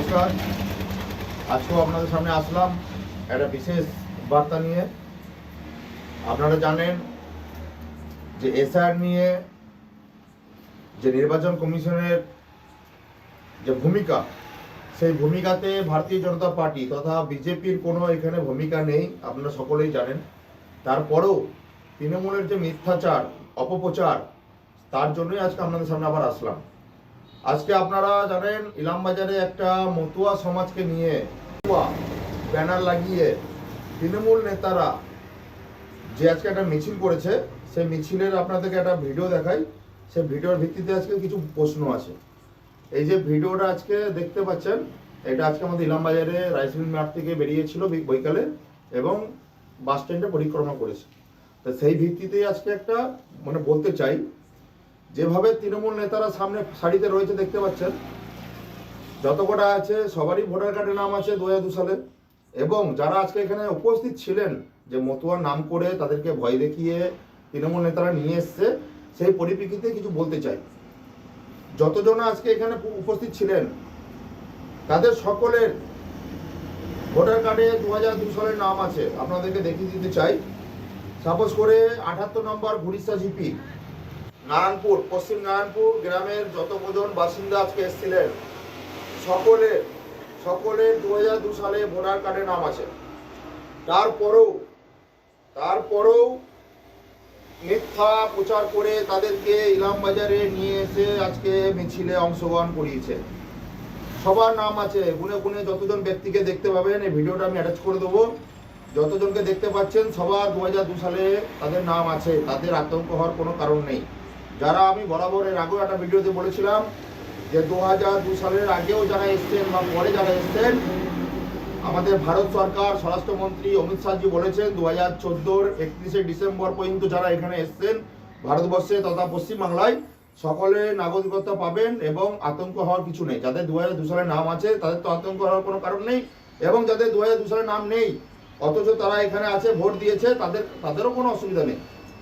নমস্কার। আজকেও আপনাদের সামনে আসলাম একটা বিশেষ বার্তা নিয়ে। আপনারা জানেন যে এসআর নিয়ে যে নির্বাচন কমিশনের যে ভূমিকা, সেই ভূমিকাতে ভারতীয় জনতা পার্টি তথা বিজেপির কোনো এখানে ভূমিকা নেই, আপনারা সকলেই জানেন। তারপরেও তৃণমূলের যে মিথ্যাচার, অপপ্রচার, তার জন্যই আজকে আপনাদের সামনে আবার আসলাম। আজকে আপনারা জানেন ইলামবাজারে একটা মতুয়া সমাজকে নিয়ে ব্যানার লাগিয়ে তৃণমূল নেতারা যে আজকে একটা মিছিল করেছে, সেই মিছিলের আপনাদেরকে একটা ভিডিও দেখাই। সেই ভিডিওর ভিত্তিতে আজকে কিছু প্রশ্ন আছে। এই যে ভিডিওটা আজকে দেখতে পাচ্ছেন, এটা আজকে আমাদের ইলামবাজারে রাইসমিল মাঠ থেকে বেরিয়েছিল বৈকালে এবং বাস স্ট্যান্ডে পরিক্রমা করেছে। তো সেই ভিত্তিতে আজকে একটা বলতে চাই, যেভাবে তৃণমূল নেতারা সামনে সারিতে রয়েছে দেখতে পাচ্ছেন, যত কটা আছে সবারই ভোটার কার্ডে নাম আছে 2002 সালে। এবং যারা আজকে এখানে উপস্থিত ছিলেন, যে মতুয়ার নাম করে তাদেরকে ভয় দেখিয়ে তৃণমূল নেতারা নিয়ে এসছে, সেই পরিপ্রেক্ষিতে কিছু বলতে চাই। যতজন আজকে এখানে উপস্থিত ছিলেন তাদের সকলের ভোটার কার্ডে 2002 সালের নাম আছে। আপনাদেরকে দেখিয়ে দিতে চাই। সাপোজ করে 78 নম্বর ঘুরিসা জিপি, নারায়ণপুর, পশ্চিম নারায়ণপুর গ্রামের যত কজন বাসিন্দা আজকে এসেছিলেন, সকলের 2002 সালে ভোটার কার্ডে নাম আছে। তারপরেও মিথ্যা প্রচার করে তাদেরকে ইলামবাজারে নিয়ে এসে আজকে মিছিলে অংশগ্রহণ করিয়েছে। সবার নাম আছে, গুনে গুনে যতজন ব্যক্তিকে দেখতে পাবেন, এই ভিডিওটা আমি অ্যাটাচ করে দেবো। যতজনকে দেখতে পাচ্ছেন সবার 2002 সালে তাদের নাম আছে, তাদের আতঙ্ক হওয়ার কোনো কারণ নেই। যারা আমি বরাবর এর আগেও একটা ভিডিওতে বলেছিলাম যে 2002 সালের আগেও যারা এসছেন বা পরে যারা এসছেন, আমাদের ভারত সরকার স্বরাষ্ট্রমন্ত্রী অমিত শাহজি বলেছেন 2014 31শে ডিসেম্বর পর্যন্ত যারা এখানে এসছেন ভারতবর্ষে তথা পশ্চিমবাংলায়, সকলে নাগরিকত্ব পাবেন এবং আতঙ্ক হওয়ার কিছু নেই। যাদের 2002 সালের নাম আছে তাদের তো আতঙ্ক হওয়ার কোনো কারণ নেই, এবং যাদের 2002 সালের নাম নেই অথচ তারা এখানে আছে, ভোট দিয়েছে, তাদেরও কোনো অসুবিধা নেই।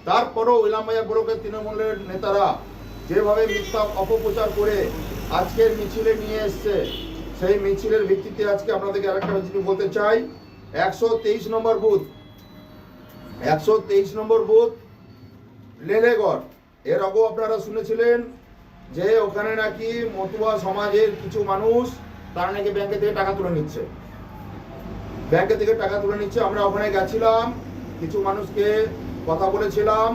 তারপরেও ইলামবাজার ব্লকের তৃণমূলের নেতারা যেভাবে মিথ্যা অপপ্রচার করে আজকের মিছিলে নিয়ে এসছে, সেই মিছিলের ভিত্তিতে আজকে আপনাদেরকে আরেকটা জিনিস বলতে চাই। 123 নম্বর বুথ লেলেগড়, এর আগেও আপনারা শুনেছিলেন যে ওখানে নাকি মতুয়া সমাজের কিছু মানুষ তারা নাকি ব্যাংকে থেকে টাকা তুলে নিচ্ছে। আমরা ওখানে গেছিলাম, কিছু মানুষকে কথা বলেছিলাম,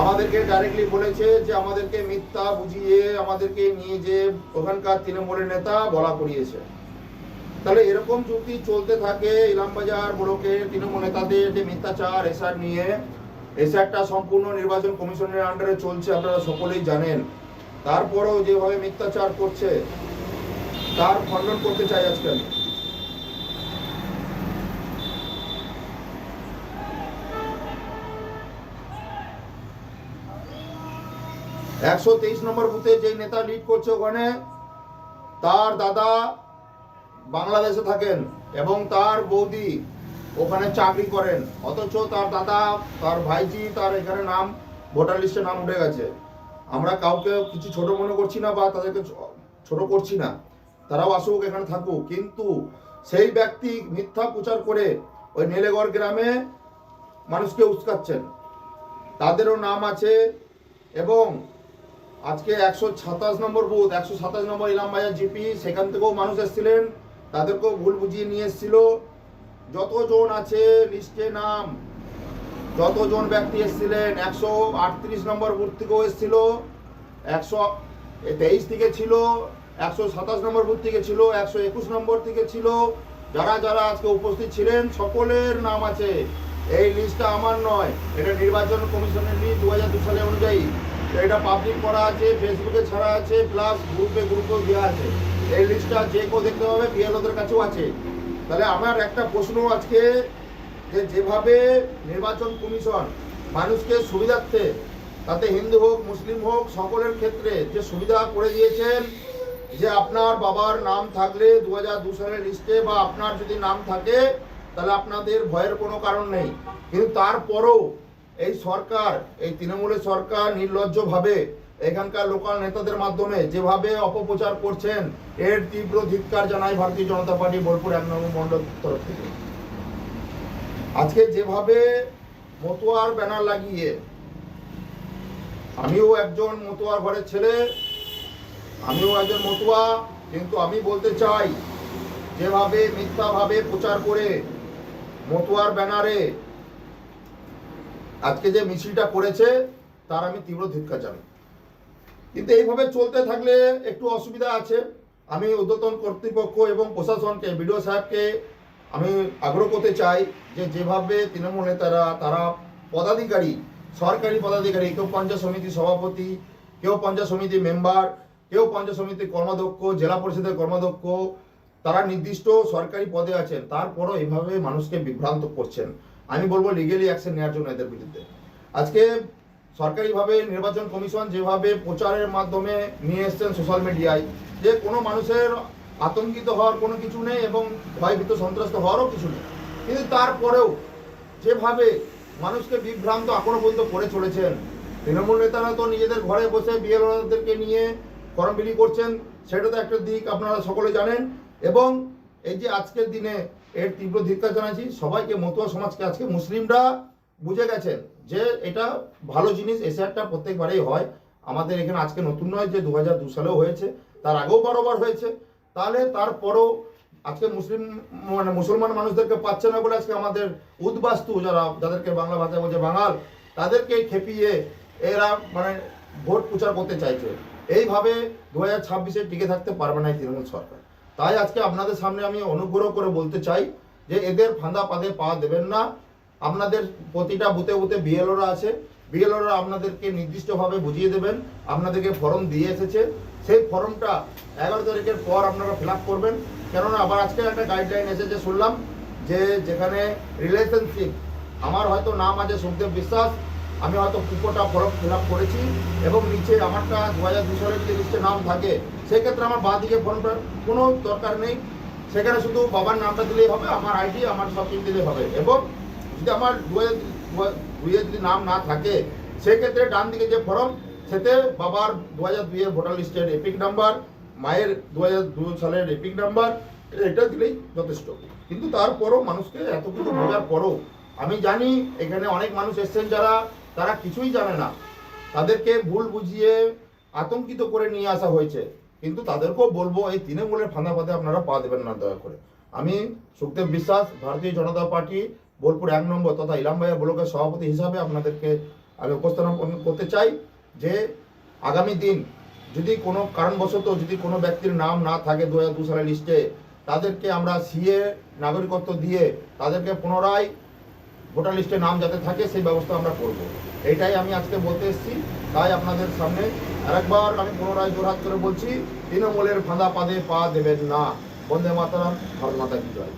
আমাদেরকে ডাইরেক্টলি বলেছে যে আমাদেরকে মিথ্যা বুঝিয়ে আমাদেরকে নিয়ে যে ওখানকার তৃণমূলের নেতা বলা করিয়েছে। তাহলে এরকম যুক্তি চলতে থাকে ইলামবাজার ব্লকের তৃণমূল নেতাদের যে মিথ্যাচার এসআর নিয়ে। এসআরটা সম্পূর্ণ নির্বাচন কমিশনের আন্ডারে চলছে, আপনারা সকলেই জানেন। তারপরেও যেভাবে মিথ্যাচার করছে তার খণ্ডন করতে চাই আজকে আমি। 123 নম্বর বুথে যে নেতা লিড করছে, ওখানে তার দাদা বাংলাদেশে থাকেন এবং তার বৌদি ওখানে চাকরি করেন, অথচ তার দাদা, তার ভাইজি, তার এখানে নাম ভোটার লিস্টে নাম উঠে গেছে। আমরা কাউকে কিছু ছোট মনে করছি না বা তাদেরকে ছোট করছি না, তারাও আসুক, এখানে থাকুক, কিন্তু সেই ব্যক্তি মিথ্যা প্রচার করে ওই নেলেগড় গ্রামে মানুষকে উস্কাচ্ছেন। তাদেরও নাম আছে। এবং আজকে 127 নম্বর বুথ, 127 নম্বর ইলামবাজার জিপি, সেখান থেকেও মানুষ এসেছিলেন, তাদেরকেও ভুল বুঝিয়ে নিয়ে এসেছিল। যতজন আছে লিস্টে নাম, যতজন ব্যক্তি এসেছিলেন, 138 নম্বর বুথ থেকেও এসেছিল, 123 থেকে ছিল, 127 নম্বর বুথ থেকে ছিল, 121 নম্বর থেকে ছিল। যারা যারা আজকে উপস্থিত ছিলেন সকলের নাম আছে। এই লিস্টটা আমার নয়, এটা নির্বাচন কমিশনের লিস্ট 2002 সালে অনুযায়ী। এটা পাবলিক করা আছে, ফেসবুকে ছাড়া আছে, প্লাস গ্রুপেও দেওয়া আছে। এই লিস্টটা যে কেউ দেখতে পাবে, বিএলওদের কাছেও আছে। তাহলে আমার একটা প্রশ্ন আজকে, যে যেভাবে নির্বাচন কমিশন মানুষকে সুবিধার্থে, তাতে হিন্দু হোক মুসলিম হোক সকলের ক্ষেত্রে যে সুবিধা করে দিয়েছেন, যে আপনার বাবার নাম থাকলে 2002 সালের লিস্টে বা আপনার যদি নাম থাকে তাহলে আপনাদের ভয়ের কোনো কারণ নেই। কিন্তু তারপরও এই সরকার, এই তৃণমূলের সরকার নির্লজ্জভাবে এখানকার লোকাল নেতাদের মাধ্যমে যেভাবে অপপ্রচার করছেন, এর তীব্র ধিক্কার জানাই ভারতীয় জনতা পার্টি বোলপুর 1 নম্বর মণ্ডল তরফ থেকে। আজকে যেভাবে মতুয়ার ব্যানার লাগিয়ে, আমিও একজন মতুয়ার ঘরের ছেলে, আমিও একজন মতুয়া, কিন্তু আমি বলতে চাই যেভাবে মিথ্যাভাবে প্রচার করে মতুয়ার ব্যানারে আজকে যে মিছিলটা করেছে তার আমি তীব্র ধিক্কার জানাই। কিন্তু এইভাবে চলতে থাকলে একটু অসুবিধা আছে। আমি ঊর্ধ্বতন কর্তৃপক্ষ এবং প্রশাসনকে, বিডিও সাহেবকে আমি আগ্রহ করতে চাই যে যেভাবে তৃণমূল নেতারা, তারা পদাধিকারী, সরকারি পদাধিকারী, কেউ পঞ্চায়েত সমিতি সভাপতি, কেউ পঞ্চায়েত সমিতি মেম্বার, কেউ পঞ্চায়েত সমিতির কর্মাধ্যক্ষ, জেলা পরিষদের কর্মাধ্যক্ষ, তারা নির্দিষ্ট সরকারি পদে আছেন, তারপরও এইভাবে মানুষকে বিভ্রান্ত করছেন। আমি বলবো লিগেলি অ্যাকশন নেওয়ার জন্য এদের বিরুদ্ধে। আজকে সরকারিভাবে নির্বাচন কমিশন যেভাবে প্রচারের মাধ্যমে নিয়ে এসছেন সোশ্যাল মিডিয়ায়, যে কোনো মানুষের আতঙ্কিত হওয়ার কোনো কিছু নেই এবং ভয়ভীত সন্ত্রস্ত হওয়ারও কিছু নেই, কিন্তু তারপরেও যেভাবে মানুষকে বিভ্রান্ত এখনো পর্যন্ত করে চলেছেন, তৃণমূল নেতারা তো নিজেদের ঘরে বসে বিএলওদেরকে নিয়ে ফর্ম বিলি করছেন, সেটা তো একটা দিক আপনারা সকলে জানেন। এবং এই যে আজকের দিনে এর তীব্র ধিক্কার জানাচ্ছি সবাইকে, মতুয়া সমাজকে। আজকে মুসলিমরা বুঝে গেছেন যে এটা ভালো জিনিস, এসআরটা প্রত্যেকবারেই হয় আমাদের এখানে, আজকে নতুন নয়, যে 2002 সালেও হয়েছে, তার আগেও বারবার হয়েছে। তাহলে তারপরও আজকে মুসলমান মানুষদেরকে পাচ্ছে না বলে আজকে আমাদের উদ্বাস্তু যাদেরকে বাংলা ভাষায় বলছে বাঙাল, তাদেরকে খেপিয়ে এরা ভোট প্রচার করতে চাইছে। এইভাবে 2026-এ টিকে থাকতে পারবে না এই তৃণমূল সরকার। তাই আজকে আপনাদের সামনে আমি অনুগ্রহ করে বলতে চাই যে এদের ফাঁদা পাদে পা দেবেন না। আপনাদের প্রতিটা বুথে বুথে বিএলওরা আছে, বিএলওরা আপনাদেরকে নির্দিষ্টভাবে বুঝিয়ে দেবেন। আপনাদেরকে ফর্ম দিয়ে এসেছে, সেই ফর্মটা 11 তারিখের পর আপনারা ফিল আপ করবেন। কেননা আবার আজকে একটা গাইডলাইন এসেছে শুনলাম, যে যেখানে রিলেশনশিপ, আমার হয়তো নাম আছে সুখদেব বিশ্বাস, আমি হয়তো কুপোটা ফর্ম ফিল আপ করেছি এবং নিচে আমারটা 2002 সালের যে লিস্টে নাম থাকে, সেক্ষেত্রে আমার বাঁ দিকে ফর্মটা কোনো দরকার নেই, সেখানে শুধু বাবার নামটা দিলেই হবে, আমার আইডি, আমার সব কিছু দিলেই হবে। এবং যদি আমার 2002-এ যদি নাম না থাকে, সেক্ষেত্রে ডান দিকে যে ফর্ম, সেতে বাবার 2002-এর ভোটার লিস্টের এপিক নাম্বার, মায়ের 2002 সালের এপিক নাম্বার, এটা দিলেই যথেষ্ট। কিন্তু তারপরও মানুষকে এত কিছু বোঝার পরও, আমি জানি এখানে অনেক মানুষ এসছেন তারা কিছুই জানে না, তাদেরকে ভুল বুঝিয়ে আতঙ্কিত করে নিয়ে আসা হয়েছে। কিন্তু তাদেরকেও বলবো, এই তৃণমূলের ফাঁদা ফাঁদে আপনারা পা দেবেন না দয়া করে। আমি সুখদেব বিশ্বাস, ভারতীয় জনতা পার্টি বোলপুর 1 নম্বর তথা ইলামবাজার ব্লকের সভাপতি হিসাবে আপনাদেরকে আমি উপস্থাপন করতে চাই যে আগামী দিন যদি কোনো কারণবশত যদি কোনো ব্যক্তির নাম না থাকে 2002 সালের লিস্টে, তাদেরকে আমরা সিএ নাগরিকত্ব দিয়ে তাদেরকে পুনরায় ভোটার লিস্টে নাম যাতে থাকে সেই ব্যবস্থা আমরা করব। এইটাই আমি আজকে বলতে এসেছি। তাই আপনাদের সামনে আরেকবার আমি পুনরায় জোরহাত করে বলছি, তৃণমূলের ফাঁদা পাদে পা দেবেন না। বন্দে মাতরম, ভারত মাতা কি জয়।